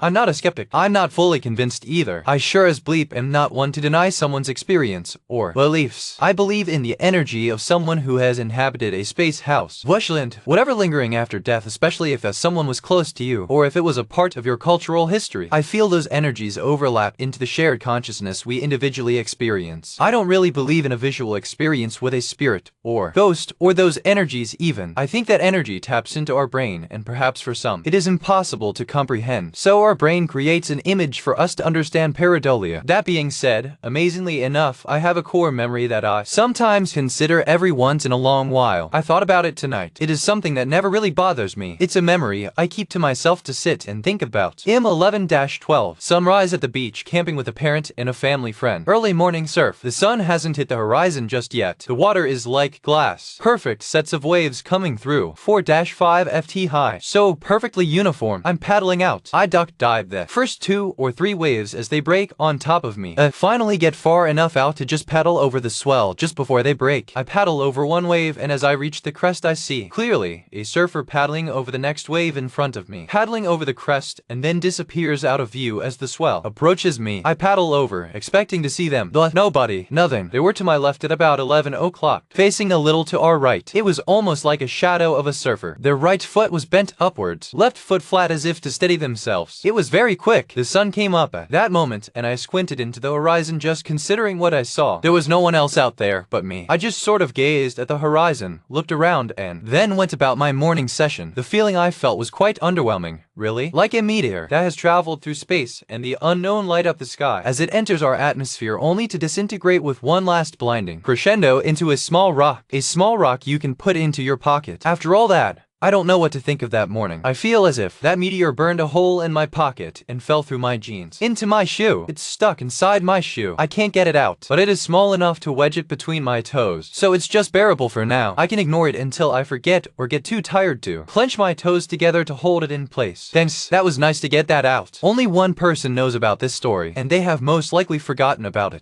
I'm not a skeptic. I'm not fully convinced either. I sure as bleep am not one to deny someone's experience or beliefs. I believe in the energy of someone who has inhabited a space house, bushland, whatever lingering after death, especially if someone was close to you or if it was a part of your cultural history. I feel those energies overlap into the shared consciousness we individually experience. I don't really believe in a visual experience with a spirit or ghost or those energies even. I think that energy taps into our brain, and perhaps for some, it is impossible to comprehend. So our brain creates an image for us to understand pareidolia. That being said, amazingly enough, I have a core memory that I sometimes consider every once in a long while. I thought about it tonight. It is something that never really bothers me. It's a memory I keep to myself to sit and think about. M11-12. Sunrise at the beach, camping with a parent and a family friend. Early morning surf. The sun hasn't hit the horizon just yet. The water is like glass. Perfect sets of waves coming through. 4-5 ft high. So perfectly uniform. I'm paddling out. I duck dive the first 2 or 3 waves as they break on top of me. I finally get far enough out to just paddle over the swell just before they break. I paddle over one wave, and as I reach the crest I see clearly a surfer paddling over the next wave in front of me. Paddling over the crest and then disappears out of view as the swell approaches me. I paddle over, expecting to see them, but nobody, nothing. They were to my left at about 11 o'clock, facing a little to our right. It was almost like a shadow of a surfer. Their right foot was bent upwards, left foot flat as if to steady themselves. It was very quick. The sun came up at that moment, and I squinted into the horizon just considering what I saw. There was no one else out there but me. I just sort of gazed at the horizon, looked around, and then went about my morning session. The feeling I felt was quite underwhelming, really. Like a meteor that has traveled through space and the unknown light up the sky as it enters our atmosphere only to disintegrate with one last blinding crescendo into a small rock. A small rock you can put into your pocket. After all that, I don't know what to think of that morning. I feel as if that meteor burned a hole in my pocket and fell through my jeans into my shoe. It's stuck inside my shoe. I can't get it out, but it is small enough to wedge it between my toes, so it's just bearable for now. I can ignore it until I forget or get too tired to clench my toes together to hold it in place. Thanks, that was nice to get that out. Only one person knows about this story, and they have most likely forgotten about it.